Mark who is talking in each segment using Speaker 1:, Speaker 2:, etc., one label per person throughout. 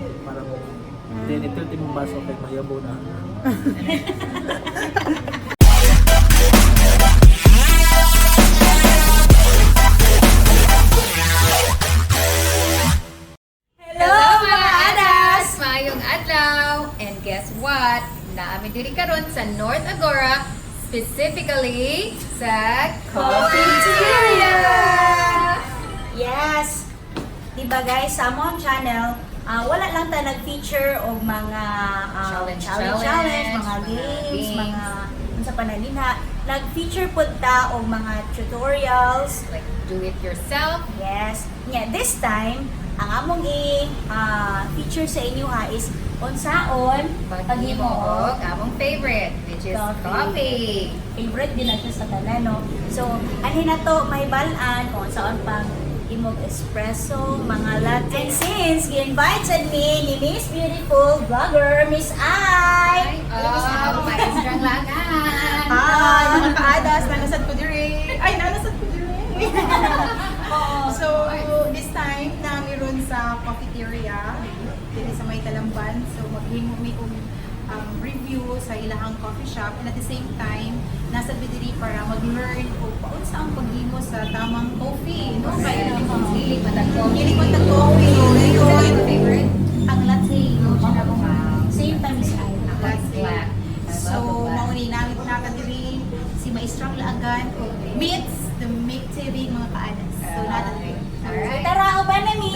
Speaker 1: Parang, then ito yung baso kay mayabo na.
Speaker 2: Hello mga adas! Mayong adlaw! And guess what? Naami diri karon sa North Agora, specifically sa Coffeeteria!
Speaker 3: Yes! Diba guys, sa among channel, wala lang ta nag-feature o mga challenge, mga games, mga sa panalinha. Nag-feature po ta o mga tutorials.
Speaker 2: Like do it yourself.
Speaker 3: Yes. Yeah, this time, ang among feature sa inyo ha is unsaon
Speaker 2: Paghimuog, among favorite, which is coffee.
Speaker 3: Favorite din na siya sa tanan, no? So, anhin na to, may balaan kung saan pang imog espresso, mga latte. And since gi-invited me ni Miss Beautiful Vlogger, Miss Ai!
Speaker 2: Oh, maestrang lagan!
Speaker 4: Hi, mga kaadas, nanasad ko diri. Ay, nanasad ko diri. So, this time, namiron sa Coffeeteria, dito sa May Talamban. So, maghimo kong review sa ilahang coffee shop. And at the same time, nasa diri para mag-learn kung paano sa ang paghimo sa tamang coffee. No? Kaya
Speaker 2: Hilig mo tag coffee.
Speaker 4: hilig ko tag coffee.
Speaker 2: Yung favorite?
Speaker 3: Ang latte, same time as I.
Speaker 2: That's black.
Speaker 4: So, mauni namin nakadiri si Maestrang Laagan meets the Ma2ke TV mga kaadas. So, natin.
Speaker 2: Alright.
Speaker 3: Tara, uban na mi!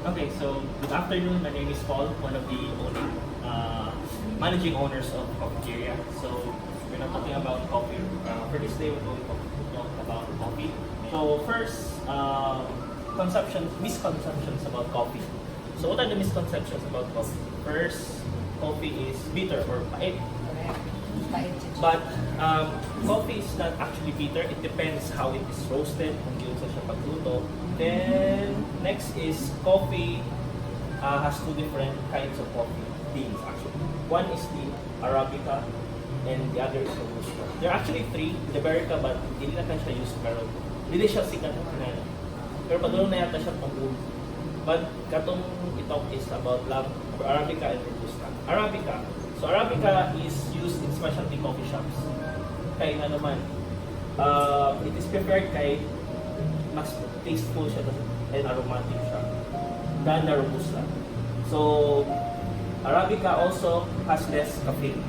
Speaker 1: Okay, so good afternoon. My name is Paul, one of the managing owners of Coffeeteria. So we're not talking about coffee. For this day, we're going to talk about coffee. So first, misconceptions about coffee. So what are the misconceptions about coffee? First, coffee is bitter or pait. But coffee is not actually bitter. It depends how it is roasted, kung yun sa siya pagluto. Then, next is coffee has two different kinds of coffee beans actually. One is the Arabica and the other is the Robusta. There are actually three, the Arabica, but hindi na siya used pero hindi siya sikat na kinala. Pero padulong na yata siya pag-uwi. But katong italk is about lang Arabica and Robusta. Arabica. So Arabica is used in specialty coffee shops. Kaya nga naman, it is prepared kay mas tasteful siya and aromatic siya than the Robusta. So Arabica also has less caffeine.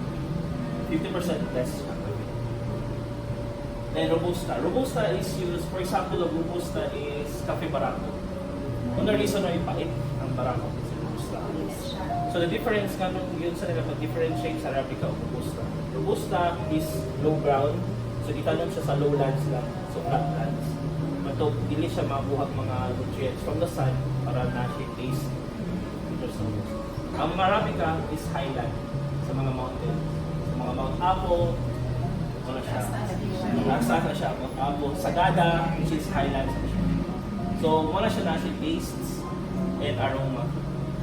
Speaker 1: 50% less caffeine. Then Robusta. Robusta is used, for example, of Robusta is Cafe Barako. Kung the reason na ipait ang Barako is Robusta. So the difference nga nung yun sa nila pag-differentiate sa Arabica o Robusta. Robusta is low ground. So di tanong siya sa lowlands lang. So flatlands. Mato, dili siya makuha mga nutrients from the sun para na siya taste. Ang Arabica is highland sa mga mountains. Sa mga Mount Apo, ano siya? Nasa na siya. Mount Apo, Sagada, which is highlands na siya. So, muna siya na siya tastes and aroma.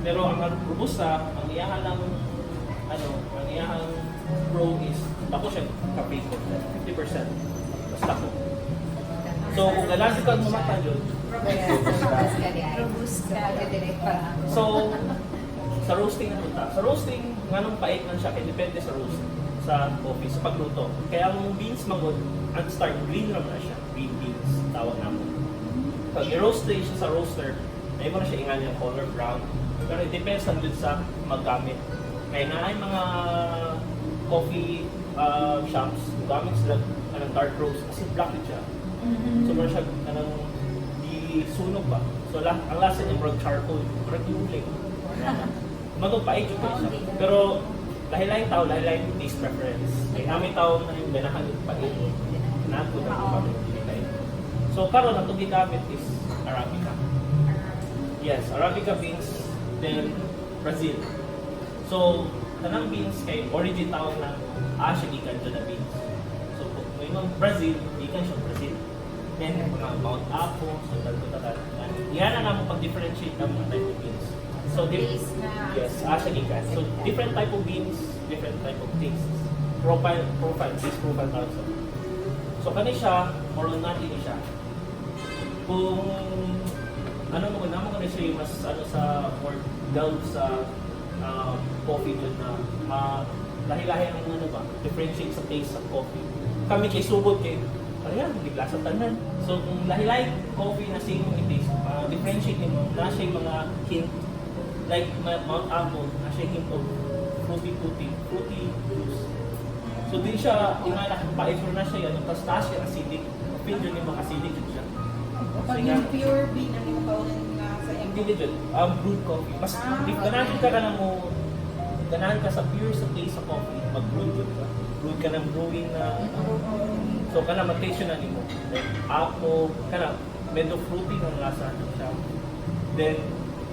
Speaker 1: Pero ang Robusta, ang iyahan ng ang iyahang pro is bako siya kape ko. 50%. Basta ko. So, kung galasi ka mamata yun,
Speaker 2: Robusta.
Speaker 1: so, sa roasting na punta. Sa roasting, nganong pait man siya, kaya depende sa roasting, sa coffee, sa pagluto. Kaya ang beans magod, ang start, green naman na siya. Green beans, tawag namin. Pag i-roast siya sa roaster, may mo na siya ingan yung color brown. Pero it depends lang dun sa maggamit. Kaya nga ay mga coffee shops, gamit sila ng dark roast kasi black siya. So meron siya di sunog ba? So ang lasa niya murag charcoal, murag yuling. Magpapait yung siya. Pero lahi-lahing tao, lahi-lahing taste preference. May namin tao na yung ganahan yung pait. Nato na yung pamilya. So karon ang gigamit is Arabica. Yes, Arabica beans, then Brazil. So tanang beans kay origin tawag na siya gikan dyan na beans. So kung may Brazil, gikan siya Brazil. Then mga Mount Apo, so dagko tagal. Yan na naman pag-differentiate ng mga type of beans. So,
Speaker 2: Taste na.
Speaker 1: yes, siya gikan. So, different type of beans, different type of tastes. Taste profile also. So, kani siya, more on natin siya. Kung ano mo naman kani siya mas ano sa more delve sa coffee dun na lahi-lahi ang ano ba, differentiate sa taste sa coffee. Kami kay subod kay ayan, bigla sa tanan. So kung lahi-lahi coffee na same yung taste, differentiate nimo na siya yung mga hint like Mount Apple, na siya hint of fruity juice. So di siya ingana pait na siya yan, tapos taas siya acidic. Feel yun yung mga acidic siya.
Speaker 4: Pag yung pure bean, ano yung kaunan nga sa
Speaker 1: Hindi legit. Brewed coffee. Mas if ganahan ka na mo, ganahan ka sa pure sa taste sa coffee, mag-brewed ka. Brewed ka ng brewing na so kana mag-taste yun na nimo. Like apple, kana medyo fruity ng lasa siya. Then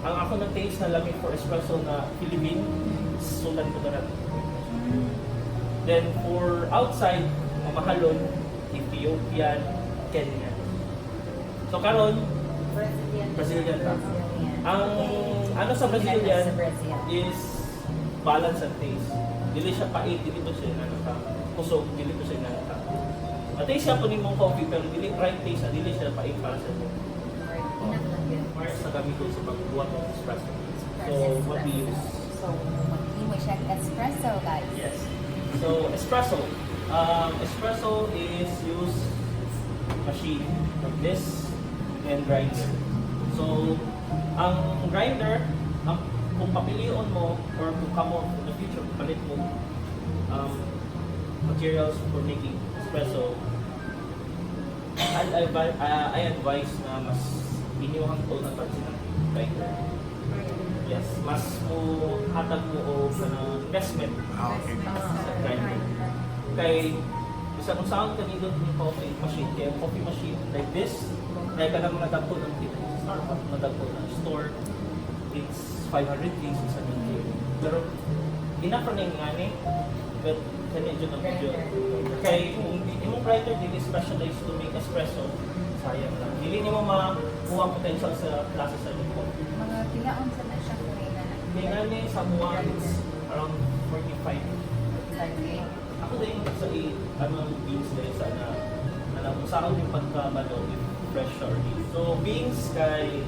Speaker 1: ang ako na taste na lamig for espresso na Philippine, sudan ko na. Then for outside, mamahalon, Ethiopian, Kenyan. So karon Brazilian ta. Ang ano sa Brazilian is balance and taste. Dili siya pait, dili to siya ano ka. Kusog, dili to siya ano ka. Taste siya po ni mong coffee pero dili right taste, dili siya pait para sa mo. Para sa gamit ko sa pagbuhat ng espresso. So what we use?
Speaker 2: So, mag-imo siya espresso, guys.
Speaker 1: Yes. So espresso. Espresso is use machine like this and grinder. So, ang grinder, kung papilion mo or kung kamo in the future, palit mo materials for making espresso, I advise na mas inyuhang to na pansin ng grinder. Yes, mas mo hatag mo o investment sa grinder. Kay isa kung saan kanino yung coffee machine, kaya coffee machine like this, kaya ka lang mga dagpo ng Starbucks, mga dagpo ng store, it's 500 pesos sa medyo. Pero enough na yung ngani, but kanino ng medyo. Kaya kung yung grinder din is specialized to make espresso, sayang lang. Hindi mo makuha potential sa klase sa yung coffee.
Speaker 2: Mga pilaon sa na siya kung na.
Speaker 1: May ngani sa mua, it's around 45. Ako din sa beans na yun sana kung saan yung pagkabalo with fresh or beans. So beans kay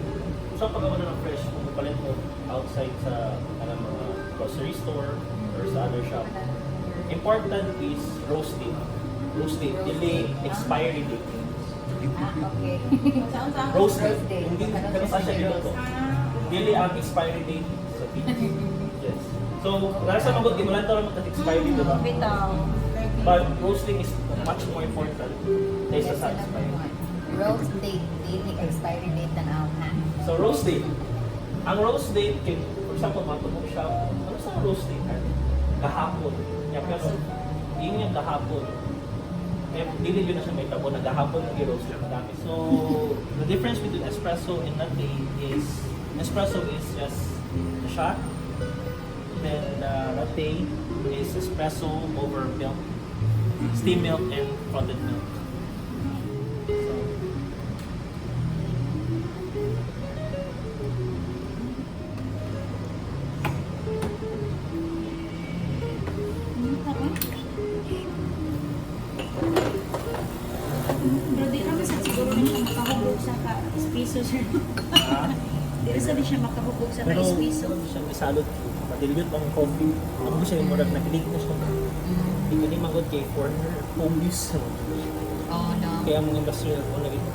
Speaker 1: sa pagkabalo ng fresh kung palit mo outside sa mga grocery store or sa other shop. Important is roasting. Roasting, delay, expiry date.
Speaker 2: Okay.
Speaker 1: Roasting.
Speaker 2: Roasting.
Speaker 1: Hindi ka sa siya dito. Delay ang expiry date sa beans. Yes. So, nasa magod mo lang taon mag-expiry dito ba?
Speaker 3: Bitaw.
Speaker 1: But roasting is much more important kaysa sa expiry.
Speaker 2: Roast date, daily expiry date na now na.
Speaker 1: So roast date. Ang roast date, for example, matubog siya. Ano sa roast date? Kahapon. Yan, pero yun yung kahapon. Eh, dili yun na siya may tabo na kahapon yung i-roast yung dami. So, the difference between espresso and latte is, espresso is just a shot. Then latte is espresso over milk, steam milk and frothed milk. So,
Speaker 3: Pero di naman sa siguro na siya makahubog sa ka-espiso, sir. Di rin sabi siya makahubog sa
Speaker 1: pero
Speaker 3: ka-espiso.
Speaker 1: siya may salot. Matiligot ang coffee. Ako siya yung murag nakilig na siya. Hindi ko ni magod kay corner home use.
Speaker 2: Oh, no.
Speaker 1: Kaya mga industrial ko lagi ko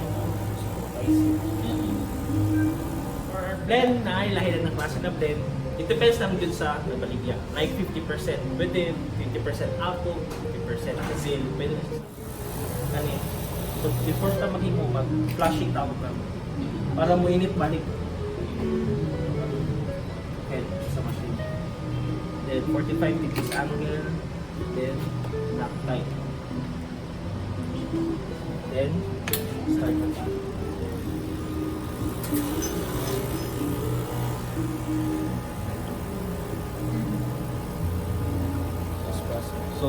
Speaker 1: for blend na ay lahi ng klase na blend. It depends lang din sa nabaligya. Like 50% pwede, 50% apple, 50% basil, pwede na siya. Ano yun? So before ka maghimo, mag-flushing tawag na para mo init balik. Head sa machine. Then 45 degrees angle, then knock tight. Then start the shot. Espresso. So,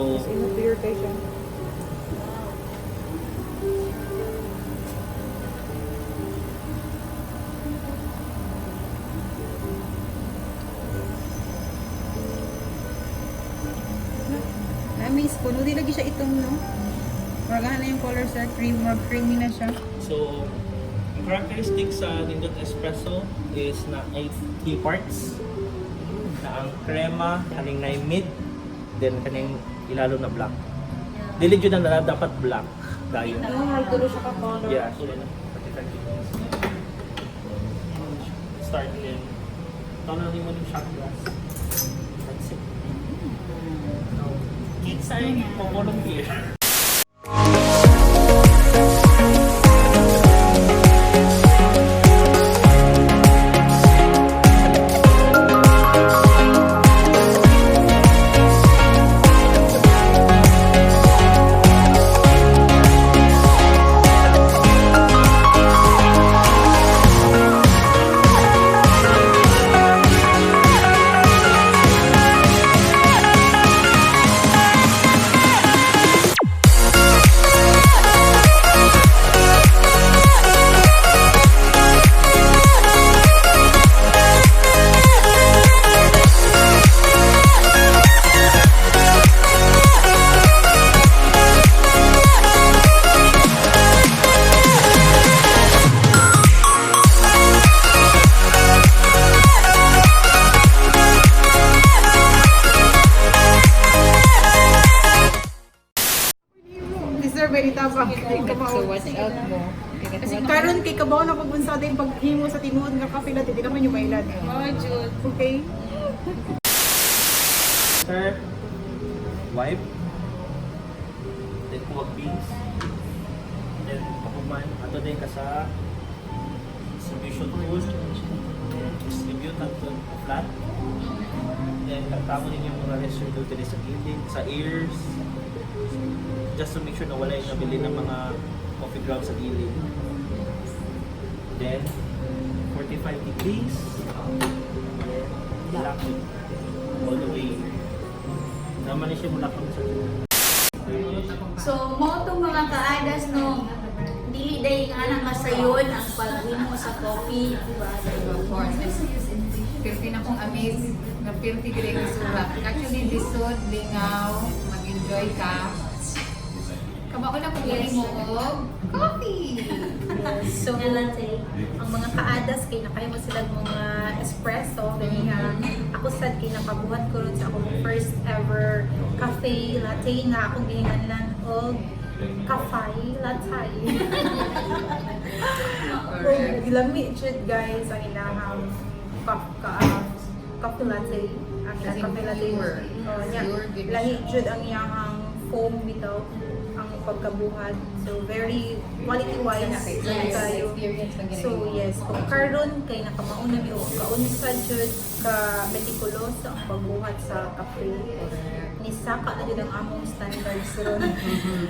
Speaker 4: na-amaze ko. No, di lagi siya itong, no? Maragahan na yung color sa cream. More creamy na siya.
Speaker 1: So, ang characteristic sa Nindot Espresso is na 3 parts. Na ang krema, kaning na mid, then kaning ilalo na black. Dili jud na dapat black. Dayo.
Speaker 3: Magtulo siya ka color.
Speaker 1: Yeah, so start din. Tawag mo yung shot glass. That's it. Kids ay pumulong here.
Speaker 4: Deserve ay itabang.
Speaker 2: So watch out mo.
Speaker 4: Karon kay kabaw na pagbunsa din paghimo sa tinuod nga kape latte, di naman yung mailan.
Speaker 2: Oh, Jude.
Speaker 4: Okay?
Speaker 1: Sir, wipe. Then kuwag beans. Then pakuman. Ato din ka sa distribution tool. Then distribute ang flat. Then katamo ninyo yung mga residue dito sa gilid, sa ears. Just to make sure na wala yung nabili ng mga coffee grounds sa gilid. Then 45 degrees. Then lock it all the way. Naman siya mula kami sa gilid.
Speaker 3: So, mo itong mga kaadas no, dili day nga na masayon ang paghimo sa coffee, diba?
Speaker 2: Of course. Pirti na kong amaze na pirti gire yung surat. Actually, lisod, lingaw, mag-enjoy ka. Kamauna kung galing mo og coffee!
Speaker 3: So, ang mga kaadas kay nakaya mo sila mga espresso, ganyan. Ako sad kay nakabuhat ko ron sa akong first ever cafe latte nga akong gihinganlan og cafe latte.
Speaker 4: Oh, lami jud guys ang ilahang coffee latte. Ang
Speaker 2: Kasi
Speaker 4: coffee latte.
Speaker 2: pure.
Speaker 4: Oh, yeah.
Speaker 2: Pure, good.
Speaker 4: Lahi jud ang iyang foam bitaw ang pagkabuhat. So very quality wise kayo.
Speaker 2: Experience lang
Speaker 4: So yes, kung karon kay nakamauna mi og kaunsa jud ka meticulos ang pagbuhat sa kape. Nisaka na jud ang among standards ron.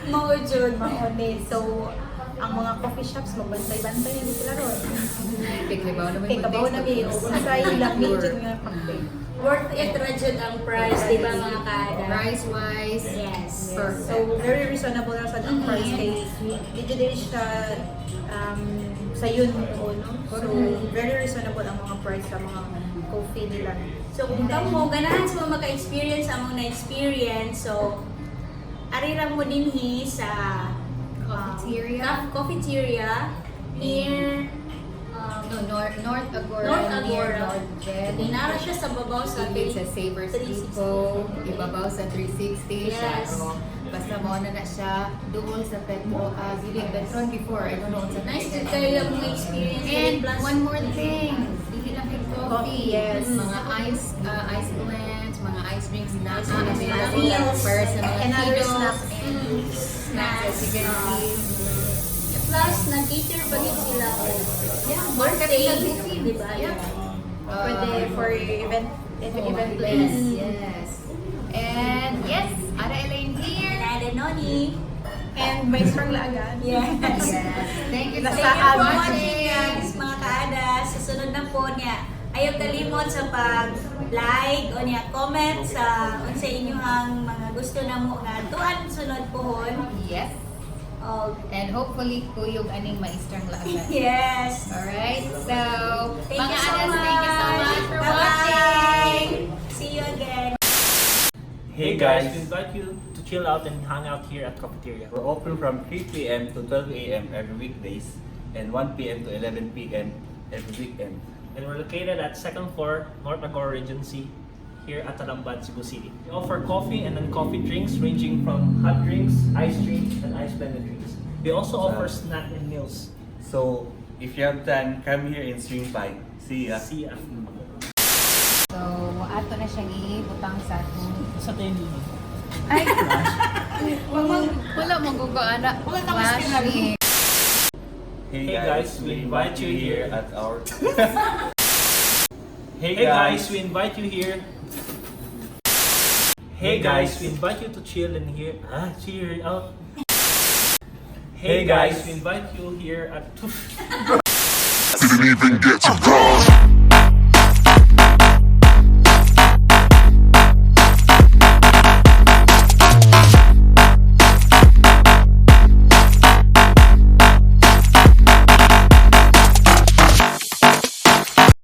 Speaker 4: Mao jud mauni. So ang mga coffee shops magbantay-bantay na sila ron.
Speaker 2: Kiklibaw naman
Speaker 4: Kay kabaw na mi og unsay lami jud nga kape.
Speaker 3: Worth it ra jud ang price, di ba mga kaadas?
Speaker 2: Price-wise,
Speaker 3: Yes.
Speaker 2: perfect.
Speaker 4: So very reasonable na sad ang price kay di jud din siya sayon mo no. So very reasonable ang mga price sa mga coffee nila.
Speaker 3: So kung kamo ganahan sa mga maka-experience among na-experience, so ari lang mo dinhi sa
Speaker 2: Coffeeteria?
Speaker 3: Coffeeteria near
Speaker 2: North Agora,
Speaker 3: North
Speaker 2: near
Speaker 3: Agora.
Speaker 2: Lodget.
Speaker 3: Dinara siya sa babaw sa
Speaker 2: Ibig sa Savers
Speaker 3: 360.
Speaker 2: Depot, ibabaw sa 360 siya.
Speaker 3: Yes.
Speaker 2: Basta mo na siya doon sa Petro, Gilid Petron before, I don't know sa
Speaker 3: Nice to kayo ang mga experience.
Speaker 2: And
Speaker 3: Plus,
Speaker 2: one more thing, hindi lang yung coffee,
Speaker 4: Yes.
Speaker 2: mga ice blends, mga ice drinks na
Speaker 3: Ice drinks,
Speaker 2: available
Speaker 3: meals,
Speaker 2: for sa mga
Speaker 4: and other
Speaker 2: kiddos,
Speaker 4: snacks.
Speaker 2: snacks as you can see.
Speaker 3: Plus, nag-cater pa din sila o
Speaker 2: Marketing
Speaker 3: birthday,
Speaker 2: activity.
Speaker 3: di ba?
Speaker 2: Yeah.
Speaker 4: Pwede for event
Speaker 2: Event
Speaker 4: place.
Speaker 2: Yes. And yes, Ada Elaine here.
Speaker 3: Nada Noni.
Speaker 4: And may strong laagan.
Speaker 3: Yes.
Speaker 2: Yes. Thank you
Speaker 4: Nasa
Speaker 2: for
Speaker 3: Thank you for
Speaker 2: watching.
Speaker 3: watching guys, mga kaadas. Sa sunod na po niya, ayaw kalimot sa pag-like o niya comment sa unsa inyong mga gusto na mo nga tuan sunod pohon.
Speaker 2: Yes.
Speaker 3: Og
Speaker 2: And hopefully, kuyog aning maistrang laagan.
Speaker 3: yes.
Speaker 2: Alright, so,
Speaker 3: Thank
Speaker 2: mga
Speaker 3: you so
Speaker 2: adas,
Speaker 3: much.
Speaker 2: thank you so much for
Speaker 3: Bye-bye.
Speaker 2: watching.
Speaker 3: See you again.
Speaker 1: Hey guys, we invite you to chill out and hang out here at Coffeeteria.
Speaker 5: We're open from 3 p.m. to 12 a.m. every weekdays and 1 p.m. to 11 p.m. every weekend.
Speaker 1: And we're located at 2nd floor, North Agora Regency, here at Talamban, Cebu City. We offer coffee and non-coffee drinks ranging from hot drinks, iced drinks, and ice blended drinks. We also offer snack and meals.
Speaker 5: So, if you have time, come here and swing by. See ya.
Speaker 1: See ya.
Speaker 2: So, ato na siyang ibutang sa atong...
Speaker 1: Sa tayo din.
Speaker 2: Ay! Wala magugaan na. Washing.
Speaker 1: Hey guys, we invite you here
Speaker 5: at our...
Speaker 1: Hey guys, we invite you here. Hey guys, we invite you to chill and hear. Cheer out. Hey guys, we invite you here at.
Speaker 6: Didn't even get to cross.